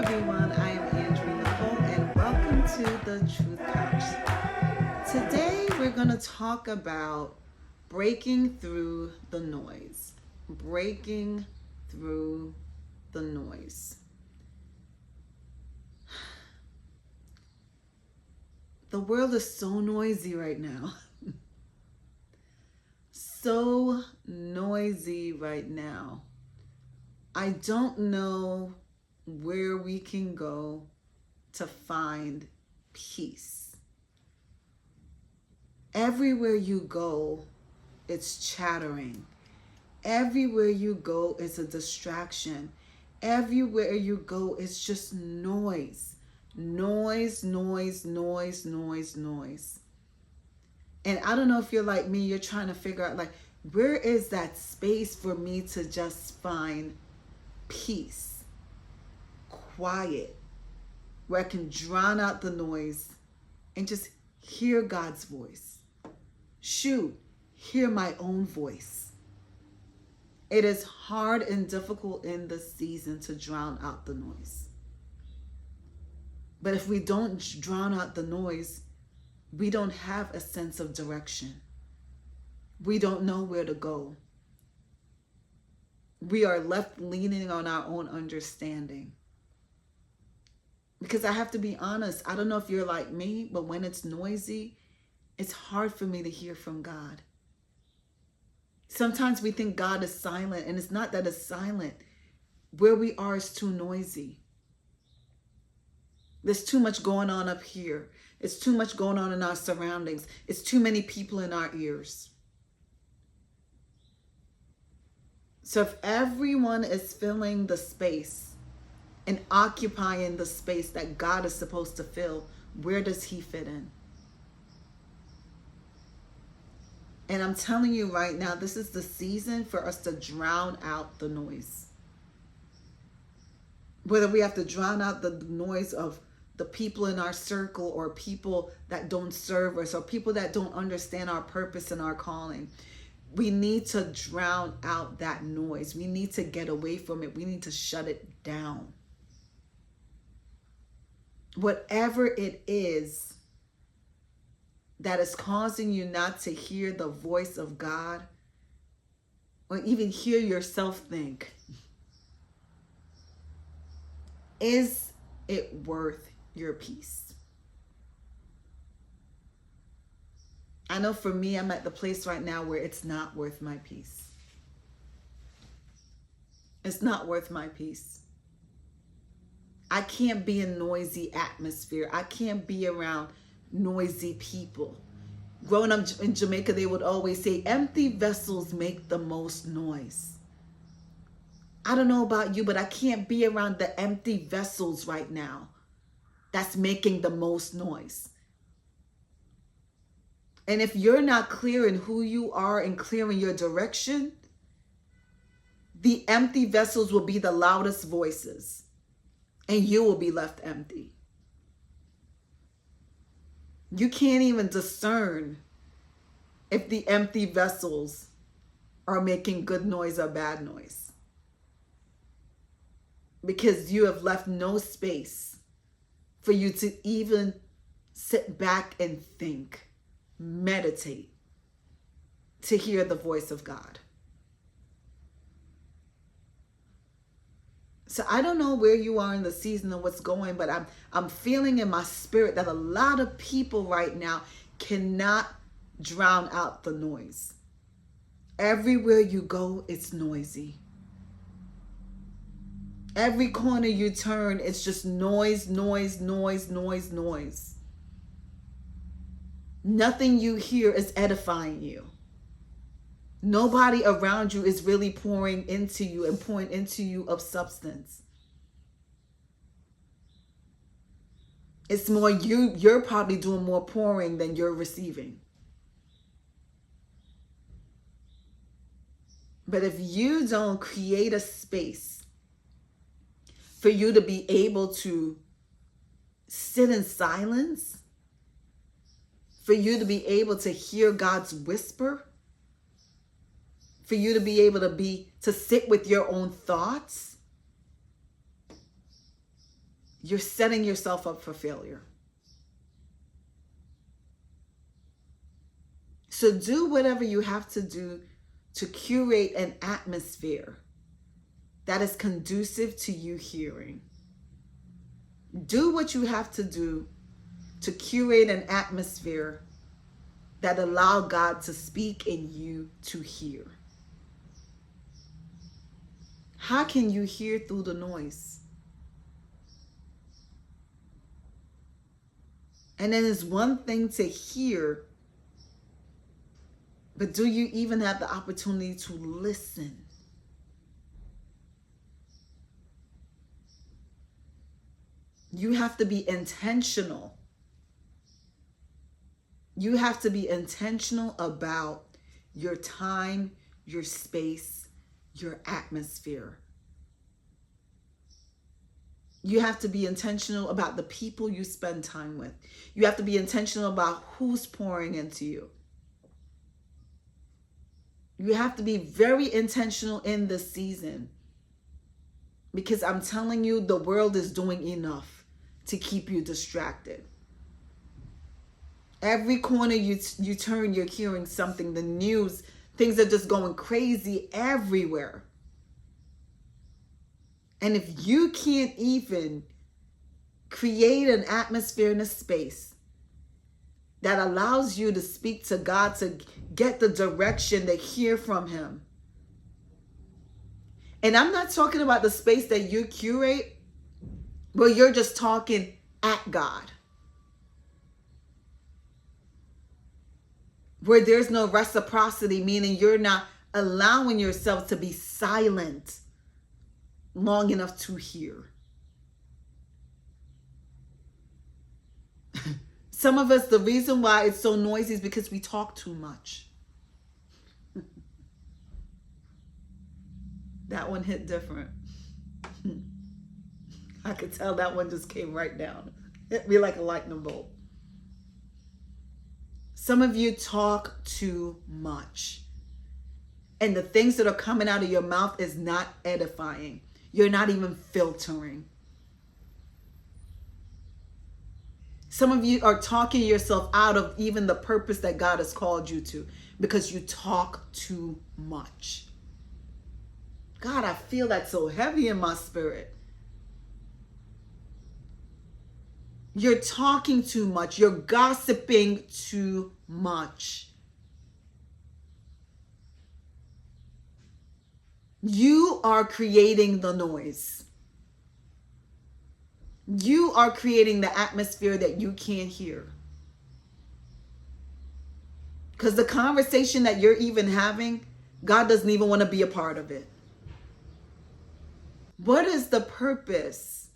everyone, I am Nicole, and welcome to the Truth Couch. Today we're going to talk about breaking through the noise. Breaking through the noise. The world is so noisy right now. So noisy right now. I don't know where we can go to find peace. Everywhere you go, it's chattering. Everywhere you go, it's a distraction. Everywhere you go, it's just noise. Noise, noise, noise, noise, noise. And I don't know if you're like me, you're trying to figure out, like, where is that space for me to just find peace, quiet, where I can drown out the noise and just hear God's voice. Shoot, hear my own voice. It is hard and difficult in this season to drown out the noise. But if we don't drown out the noise, we don't have a sense of direction. We don't know where to go. We are left leaning on our own understanding. Because I have to be honest, I don't know if you're like me, but when it's noisy, it's hard for me to hear from God. Sometimes we think God is silent, and it's not that it's silent. Where we are is too noisy. There's too much going on up here. It's too much going on in our surroundings. It's too many people in our ears. So if everyone is filling the space and occupying the space that God is supposed to fill, where does he fit in? And I'm telling you right now, this is the season for us to drown out the noise. Whether we have to drown out the noise of the people in our circle, or people that don't serve us, or people that don't understand our purpose and our calling. We need to drown out that noise. We need to get away from it. We need to shut it down. Whatever it is that is causing you not to hear the voice of God, or even hear yourself think, is it worth your peace? I know for me, I'm at the place right now where it's not worth my peace. It's not worth my peace. I can't be in noisy atmosphere. I can't be around noisy people. Growing up in Jamaica, they would always say, empty vessels make the most noise. I don't know about you, but I can't be around the empty vessels right now that's making the most noise. And if you're not clear in who you are and clear in your direction, the empty vessels will be the loudest voices, and you will be left empty. You can't even discern if the empty vessels are making good noise or bad noise, because you have left no space for you to even sit back and think, meditate, to hear the voice of God. So I don't know where you are in the season and what's going, but I'm feeling in my spirit that a lot of people right now cannot drown out the noise. Everywhere you go, it's noisy. Every corner you turn, it's just noise, noise, noise, noise, noise. Nothing you hear is edifying you. Nobody around you is really pouring into you and pouring into you of substance. It's more you're probably doing more pouring than you're receiving. But if you don't create a space for you to be able to sit in silence, for you to be able to hear God's whisper, for you to be able to sit with your own thoughts, you're setting yourself up for failure. So do whatever you have to do to curate an atmosphere that is conducive to you hearing. Do what you have to do to curate an atmosphere that allow God to speak and you to hear. How can you hear through the noise? And then it's one thing to hear, but do you even have the opportunity to listen? You have to be intentional. You have to be intentional about your time, your space, your atmosphere. You have to be intentional about the people you spend time with. You have to be intentional about who's pouring into you. You have to be very intentional in this season, because I'm telling you, the world is doing enough to keep you distracted. Every corner you turn, you're hearing something. The news, things are just going crazy everywhere. And if you can't even create an atmosphere and a space that allows you to speak to God, to get the direction, to hear from Him. And I'm not talking about the space that you curate where you're just talking at God, where there's no reciprocity, meaning you're not allowing yourself to be silent long enough to hear. Some of us, the reason why it's so noisy is because we talk too much. That one hit different. I could tell that one just came right down. Hit me like a lightning bolt. Some of you talk too much. And the things that are coming out of your mouth is not edifying. You're not even filtering. Some of you are talking yourself out of even the purpose that God has called you to, because you talk too much. God, I feel that so heavy in my spirit. You're talking too much. You're gossiping too much. You are creating the noise. You are creating the atmosphere that you can't hear. Because the conversation that you're even having, God doesn't even want to be a part of it. What is the purpose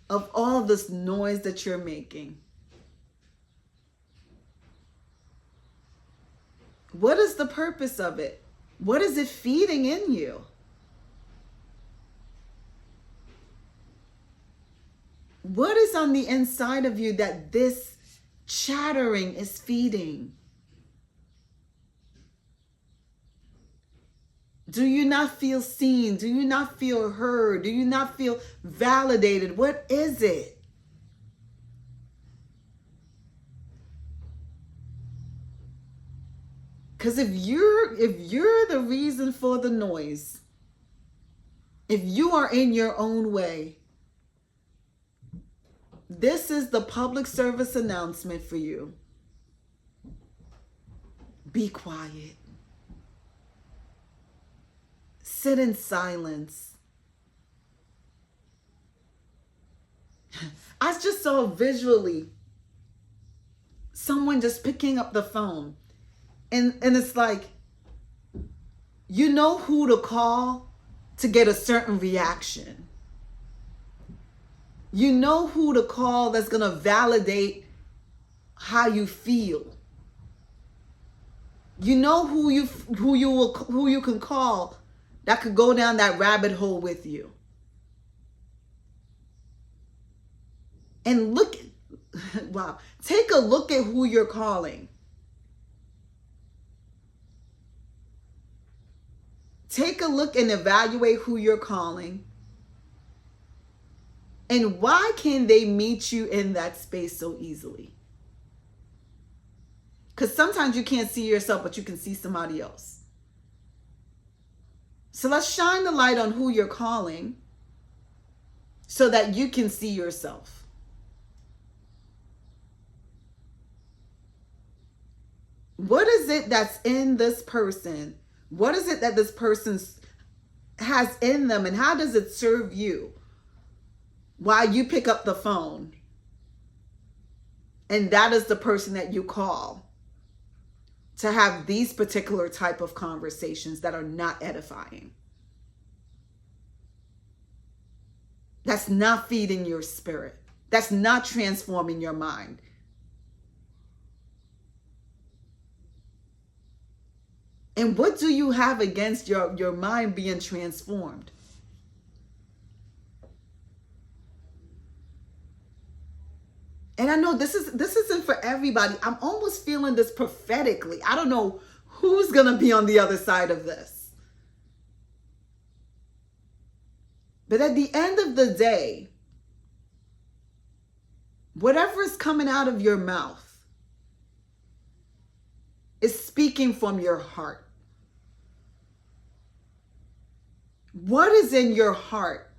of all this noise that you're making? What is the purpose of it? What is it feeding in you? What is on the inside of you that this chattering is feeding? Do you not feel seen? Do you not feel heard? Do you not feel validated? What is it? Because if you're the reason for the noise, if you are in your own way, this is the public service announcement for you. Be quiet. Sit in silence. I just saw visually someone just picking up the phone. And it's like, you know who to call to get a certain reaction. You know who to call that's going to validate how you feel. You know who you can call that could go down that rabbit hole with you. And look, wow, take a look at who you're calling. Take a look and evaluate who you're calling. And why can they meet you in that space so easily? Because sometimes you can't see yourself, but you can see somebody else. So let's shine the light on who you're calling so that you can see yourself. What is it that's in this person? What is it that this person has in them, and how does it serve you while you pick up the phone? And that is the person that you call to have these particular type of conversations that are not edifying. That's not feeding your spirit. That's not transforming your mind. And what do you have against your mind being transformed? And I know this isn't for everybody. I'm almost feeling this prophetically. I don't know who's going to be on the other side of this. But at the end of the day, whatever is coming out of your mouth is speaking from your heart. What is in your heart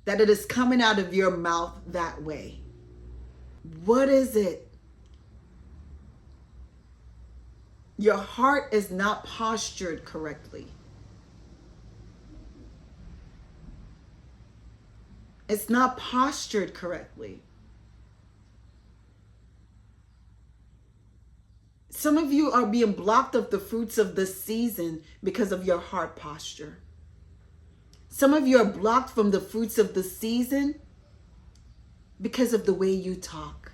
that it is coming out of your mouth that way? What is it? Your heart is not postured correctly. It's not postured correctly. Some of you are being blocked of the fruits of this season because of your heart posture. Some of you are blocked from the fruits of the season because of the way you talk.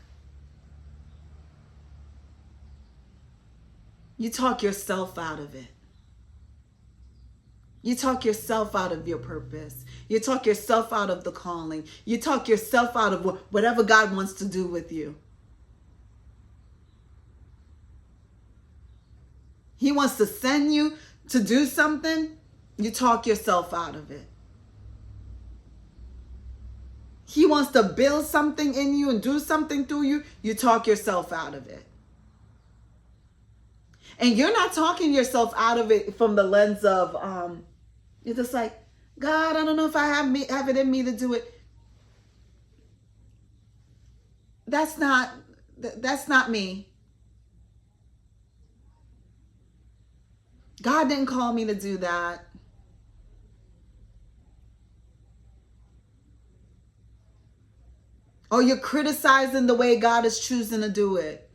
You talk yourself out of it. You talk yourself out of your purpose. You talk yourself out of the calling. You talk yourself out of whatever God wants to do with you. He wants to send you to do something. You talk yourself out of it. He wants to build something in you and do something through you. You talk yourself out of it. And you're not talking yourself out of it from the lens of, you're just like, God, I don't know if I have it in me to do it. That's not me. God didn't call me to do that. Or you're criticizing the way God is choosing to do it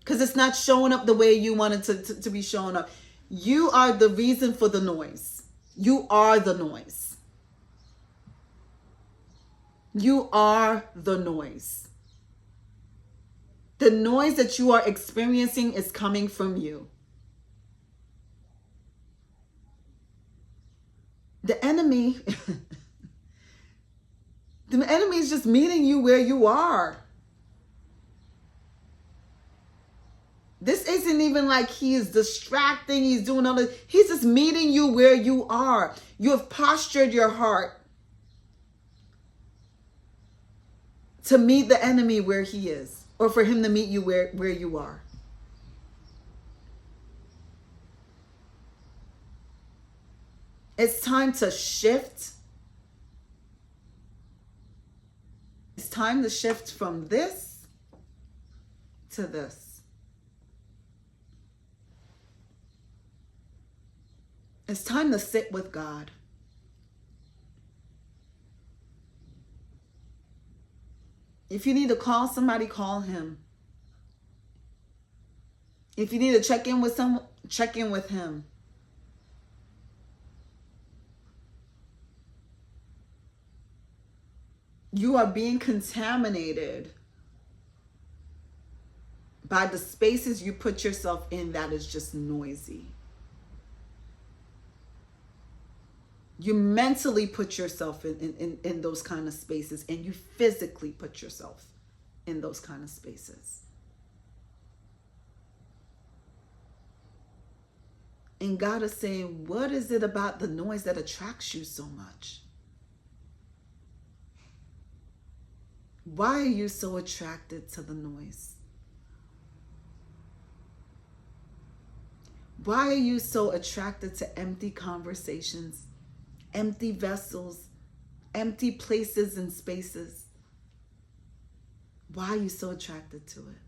because it's not showing up the way you want it to be showing up. You are the reason for the noise. You are the noise. You are the noise. The noise that you are experiencing is coming from you. The enemy, the enemy is just meeting you where you are. This isn't even like he is distracting, he's doing all this. He's just meeting you where you are. You have postured your heart to meet the enemy where he is, or for him to meet you where you are. It's time to shift. It's time to shift from this to this. It's time to sit with God. If you need to call somebody, call him. If you need to check in with someone, check in with him. You are being contaminated by the spaces you put yourself in that is just noisy. You mentally put yourself in those kind of spaces, and you physically put yourself in those kind of spaces. And God is saying, what is it about the noise that attracts you so much? Why are you so attracted to the noise? Why are you so attracted to empty conversations, empty vessels, empty places and spaces? Why are you so attracted to it?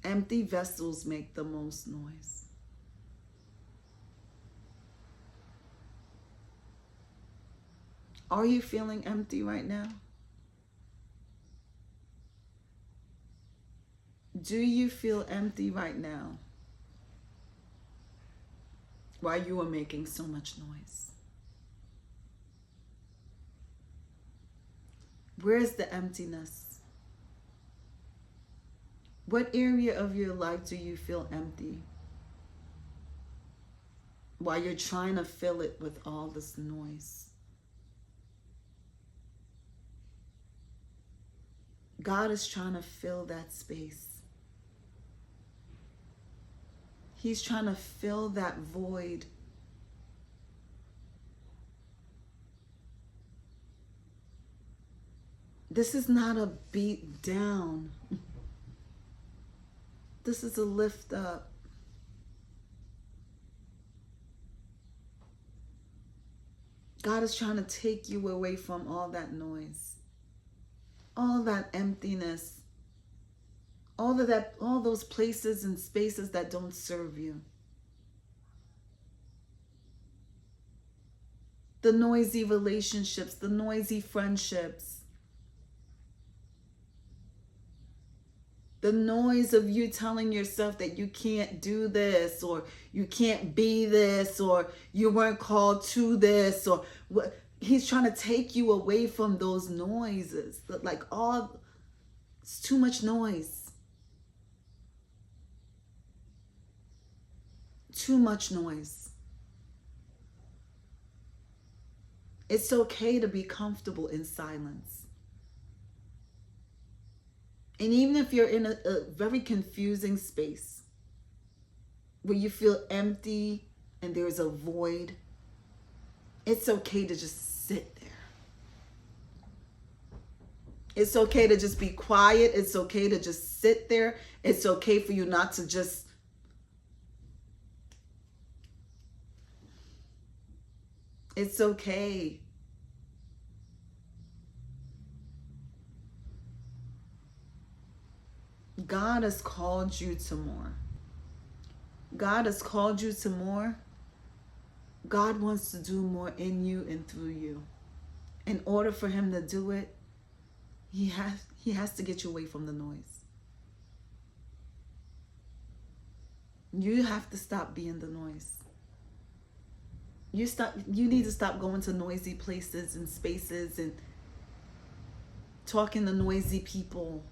Empty vessels make the most noise. Are you feeling empty right now? Do you feel empty right now? Why you are making so much noise? Where is the emptiness? What area of your life do you feel empty? While you're trying to fill it with all this noise. God is trying to fill that space. He's trying to fill that void. This is not a beat down. This is a lift up. God is trying to take you away from all that noise, all that emptiness, all those places and spaces that don't serve you. The noisy relationships, the noisy friendships, the noise of you telling yourself that you can't do this, or you can't be this, or you weren't called to this, or what. He's trying to take you away from those noises. Like it's too much noise. Too much noise. It's okay to be comfortable in silence. And even if you're in a very confusing space where you feel empty and there's a void, it's okay to just sit there. It's okay to just be quiet. It's okay to just sit there. It's okay for you not to just it's okay. God has called you to more. God has called you to more. God wants to do more in you and through you. In order for him to do it, he has to get you away from the noise. You have to stop being the noise. You need to stop going to noisy places and spaces and talking to noisy people.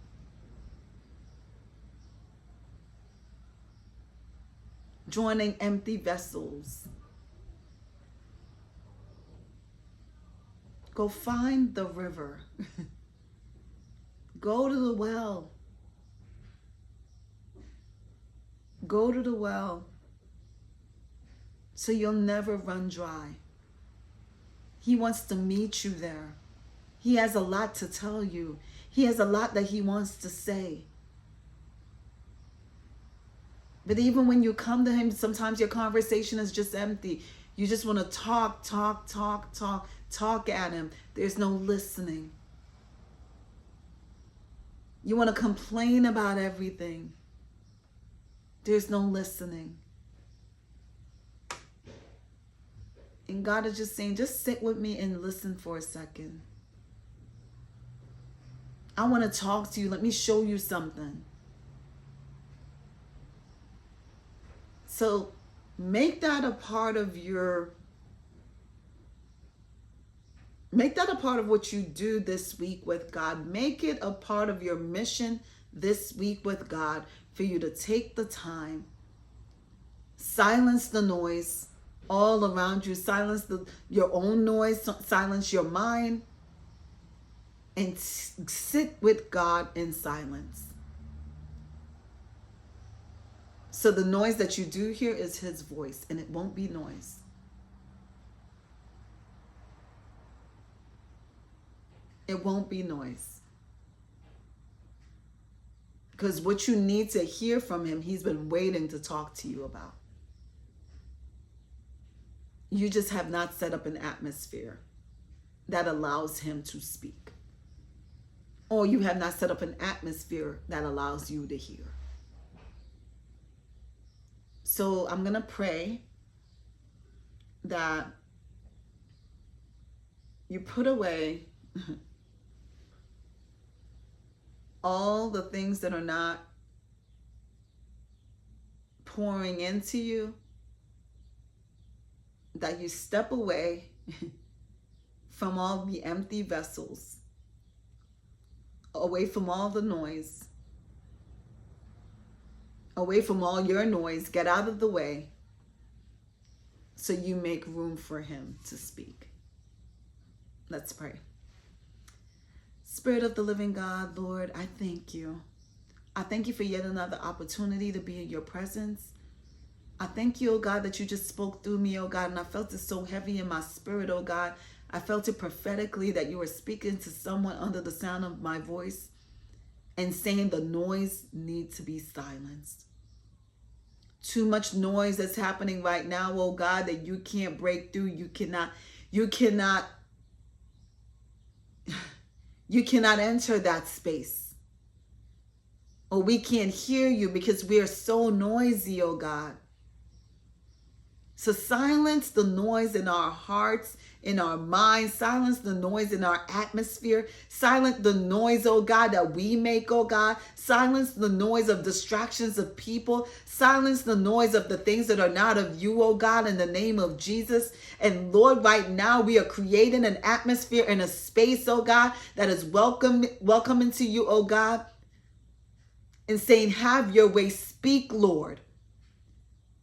Joining empty vessels. Go find the river. Go to the well. Go to the well so you'll never run dry. He wants to meet you there. He has a lot to tell you. He has a lot that he wants to say. But even when you come to him, sometimes your conversation is just empty. You just want to talk at him. There's no listening. You want to complain about everything. There's no listening. And God is just saying, just sit with me and listen for a second. I want to talk to you. Let me show you something. So make that a part of what you do this week with God. Make it a part of your mission this week with God, for you to take the time, silence the noise all around you, silence your own noise, silence your mind, and sit with God in silence. So the noise that you do hear is his voice, and it won't be noise. It won't be noise. Because what you need to hear from him, he's been waiting to talk to you about. You just have not set up an atmosphere that allows him to speak. Or you have not set up an atmosphere that allows you to hear. So I'm going to pray that you put away all the things that are not pouring into you, that you step away from all the empty vessels, away from all the noise, away from all your noise. Get out of the way so you make room for him to speak. Let's pray. Spirit of the living God, Lord, I thank you. I thank you for yet another opportunity to be in your presence. I thank you, oh God, that you just spoke through me, oh God, and I felt it so heavy in my spirit, oh God. I felt it prophetically that you were speaking to someone under the sound of my voice and saying the noise needs to be silenced. Too much noise that's happening right now, oh God, that you can't break through. You cannot enter that space. Or we can't hear you because we are so noisy, oh God. So silence the noise in our hearts, in our minds. Silence the noise in our atmosphere. Silence the noise, oh God, that we make, oh God. Silence the noise of distractions of people. Silence the noise of the things that are not of you, oh God, in the name of Jesus. And Lord, right now we are creating an atmosphere and a space, oh God, that is welcoming to you, oh God. And saying, have your way. Speak, Lord.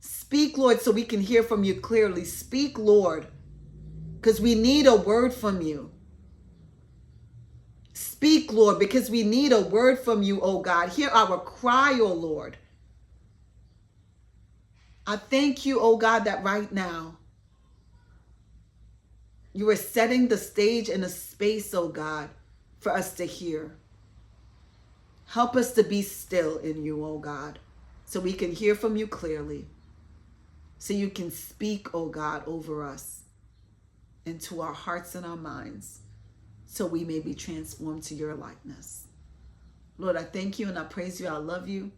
Speak, Lord, so we can hear from you clearly. Speak, Lord, because we need a word from you. Speak, Lord, because we need a word from you, oh God. Hear our cry, oh Lord. I thank you, oh God, that right now you are setting the stage and a space, oh God, for us to hear. Help us to be still in you, oh God, so we can hear from you clearly. So you can speak, oh God, over us into our hearts and our minds, so we may be transformed to your likeness. Lord, I thank you and I praise you. I love you.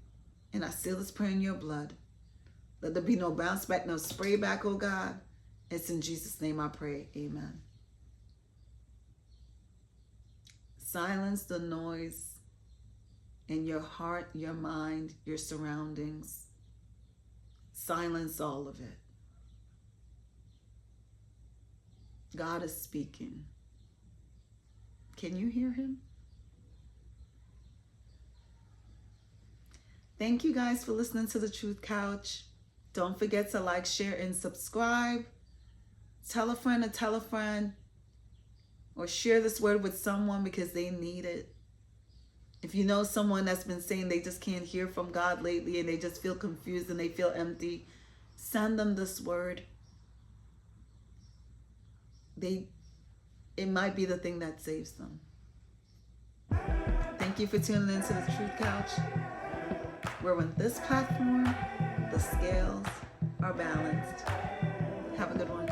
And I seal this prayer in your blood. Let there be no bounce back, no spray back, oh God. It's in Jesus' name I pray. Amen. Silence the noise in your heart, your mind, your surroundings. Silence all of it. God is speaking. Can you hear him? Thank you guys for listening to The Truth Couch. Don't forget to like, share, and subscribe. Tell a friend, or share this word with someone because they need it. If you know someone that's been saying they just can't hear from God lately and they just feel confused and they feel empty, send them this word. It might be the thing that saves them. Thank you for tuning into The Truth Couch, where on this platform, the scales are balanced. Have a good one.